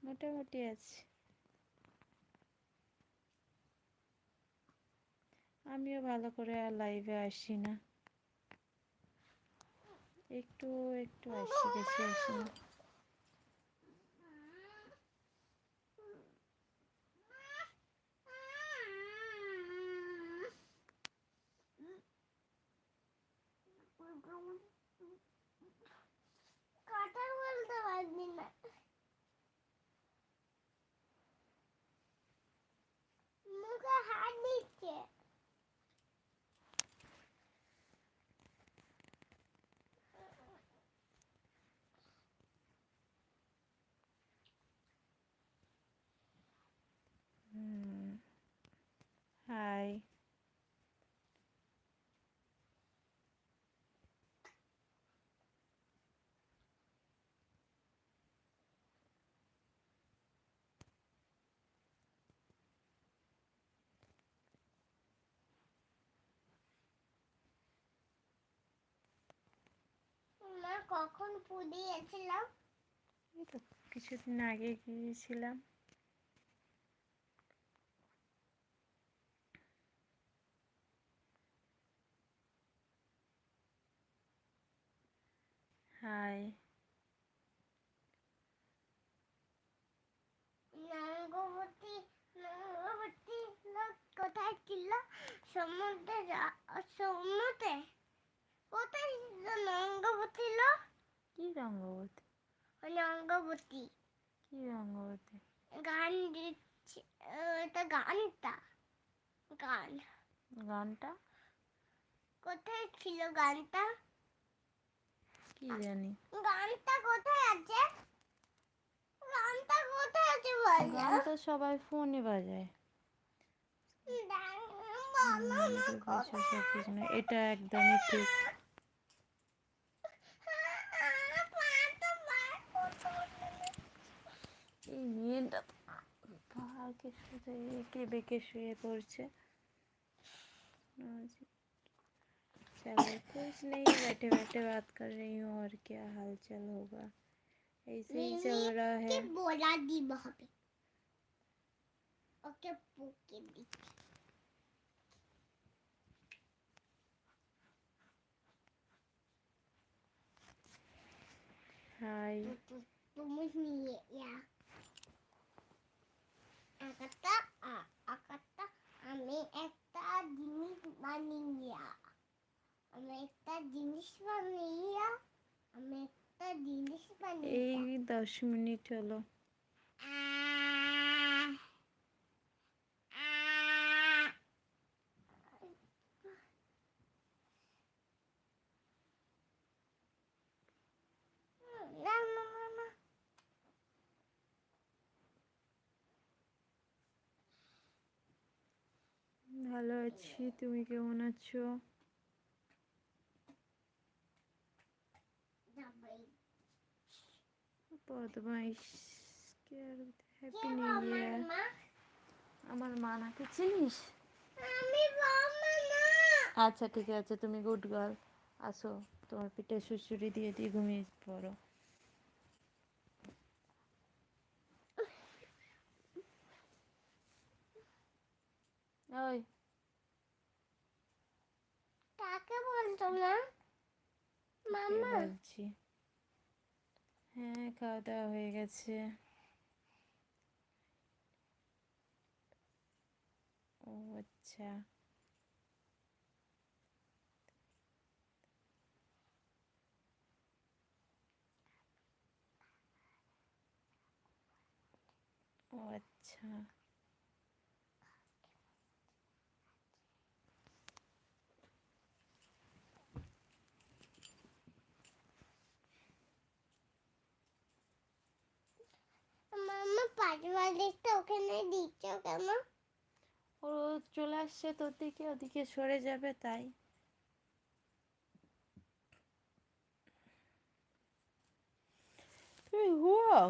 মোটামুটি আছে। আমিও ভালো করে আর লাইভে আসি না, একটু একটু আসি, বেশি আসি না। কথা বলতে পারবি না, মুখে হাত দিচ্ছে। হাই। মা কখন পুরী গেছিলাম? এই তো কিছুদিন আগে গিয়েছিলাম। হাই। গঙ্গোবতী, গঙ্গোবতী লোক কোথায় ছিল? সমুদ্রে সমুদ্রে কোথায় ছিল গঙ্গোবতী লোক? কি রঙ্গবতী? গঙ্গোবতী কি রঙ্গবতী? গান দিচ্ছে, এটা গানটা, গান। গানটা কোথায় ছিল গানটা? কি জানি। গানটা কোথায় আছে? গানটা কোথায় আছে বল। গান তো সবাই ফোনে বাজায়। সব কিছু না, এটা একদমই ঠিক। এই মেয়েটা পাহাড়কে শুয়ে এঁকে বেঁকে শুয়ে পড়ছে। चलो कुछ नहीं, बैठे बैठे बात कर रही हूँ, और क्या हाल चाल होगा, ऐसे ही चल रहा है। बोला दी भाभी, ओके पोके दी। हाय। तुम नहीं या আকাটা আকাটা আমি একটা জিনিস বানিয়া, আমি একটা জিনিস বানিয়া, আমি একটা জিনিস বানিয়া। এই 10 মিনিট হলো। ভালো আছি, তুমি কেমন আছো? বদমাইশ। Happy new year. আমার মা নাকি চিনিস? আচ্ছা ঠিক আছে, তুমি গুড গার্ল, আসো তোমার পিঠে সুড়সুড়ি দিয়ে দিয়ে ঘুমিয়ে পড়ো। ওই কাকে বলছো না মামা? বলছি। হ্যাঁ, খাওয়া দাওয়া হয়ে গেছে। ও আচ্ছা। ও আচ্ছা। মামা পাঁচবালিশটা ওখানে দিচ্ছ কেন? ও চলে আসছে তোর দিকে, ওদিকে সরে যাবে তাই। তুমি ঘুমাও।